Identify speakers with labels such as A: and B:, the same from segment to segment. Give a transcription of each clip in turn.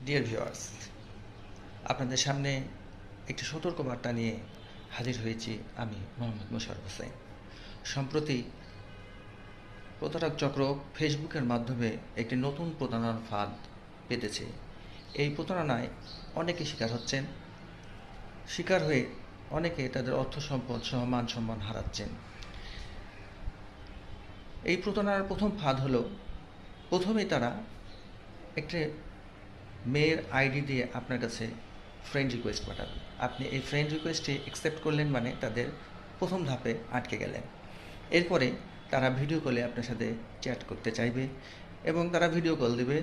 A: Dear viewers, আপনাদের সামনে একটি সতর্কবার্তা নিয়ে হাজির হয়েছি আমি মোহাম্মদ মোশাররফ হোসেন। সম্প্রতি প্রতারক চক্র ফেসবুকের মাধ্যমে একটি নতুন প্রতারণার ফাঁদ পেতেছে। এই প্রতারণায় অনেকে শিকার হচ্ছেন, শিকার হয়ে অনেকে তাদের অর্থ সম্পদ সহ মান সম্মান হারাচ্ছেন। এই প্রতারণার প্রথম ফাঁদ হলো, প্রথমেই তারা একটি মেয়ের আইডি দিয়ে আপনার কাছে ফ্রেন্ড রিকোয়েস্ট পাঠাবে। আপনি এই ফ্রেন্ড রিকোয়েস্টে অ্যাকসেপ্ট করলেন মানে তাদের প্রথম ধাপে আটকে গেলেন। এরপরে তারা ভিডিও কলে আপনার সাথে চ্যাট করতে চাইবে এবং তারা ভিডিও কল দেবে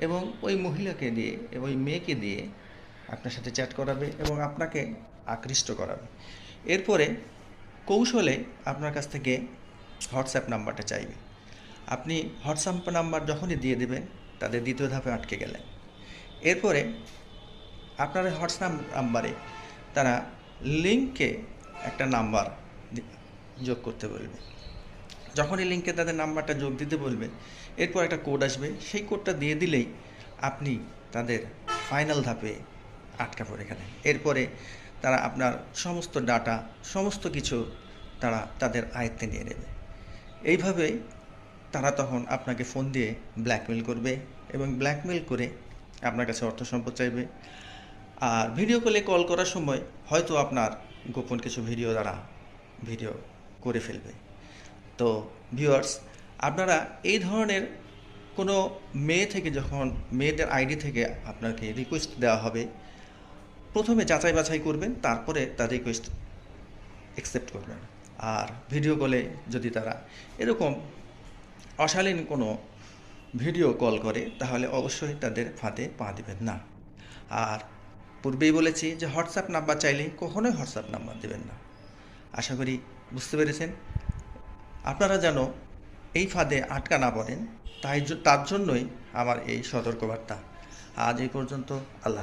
A: এবং ওই মহিলাকে দিয়ে ওই মেয়েকে দিয়ে আপনার সাথে চ্যাট করাবে এবং আপনাকে আকৃষ্ট করাবে। এরপরে কৌশলে আপনার কাছ থেকে হোয়াটসঅ্যাপ নাম্বারটা চাইবে। আপনি হোয়াটসঅ্যাপ নাম্বার যখনই দিয়ে দেবেন তাদের দ্বিতীয় ধাপে আটকে গেলেন। এরপরে আপনার হোয়াটসঅ্যাপ নাম্বারে তারা লিঙ্কে একটা নাম্বার যোগ করতে বলবে। যখনই লিঙ্কে তাদের নাম্বারটা যোগ দিতে বলবে, এরপর একটা কোড আসবে, সেই কোডটা দিয়ে দিলেই আপনি তাদের ফাইনাল ধাপে আটকা পড়ে গেলেন। এরপরে তারা আপনার সমস্ত ডাটা, সমস্ত কিছু তারা তাদের আয়ত্তে নিয়ে নেবে। এইভাবেই তারা তখন আপনাকে ফোন দিয়ে ব্ল্যাকমেল করবে এবং ব্ল্যাকমেল করে আপনার কাছে অর্থ সম্পদ চাইবে। আর ভিডিও কলে কল করার সময় হয়তো আপনার গোপন কিছু ভিডিও করে ফেলবে। তো ভিউয়ার্স, আপনারা এই ধরনের কোনো মেয়ে থেকে যখন মেয়েদের আইডি থেকে আপনাকে রিকোয়েস্ট দেওয়া হবে, প্রথমে যাচাই বাছাই করবেন, তারপরে তার রিকোয়েস্ট অ্যাকসেপ্ট করবেন। আর ভিডিও কলে যদি তারা এরকম অশালীন কোনো ভিডিও কল করে তাহলে অবশ্যই তাদের ফাঁদে পা দিবেন না। আর পূর্বেই বলেছি যে হোয়াটসঅ্যাপ নাম্বার চাইলে কখনোই হোয়াটসঅ্যাপ নাম্বার দেবেন না। আশা করি বুঝতে পেরেছেন। আপনারা যেন এই ফাঁদে আটকা না পড়েন, তার জন্যই আমার এই সতর্কবার্তা। আজ এই পর্যন্ত। আল্লাহ।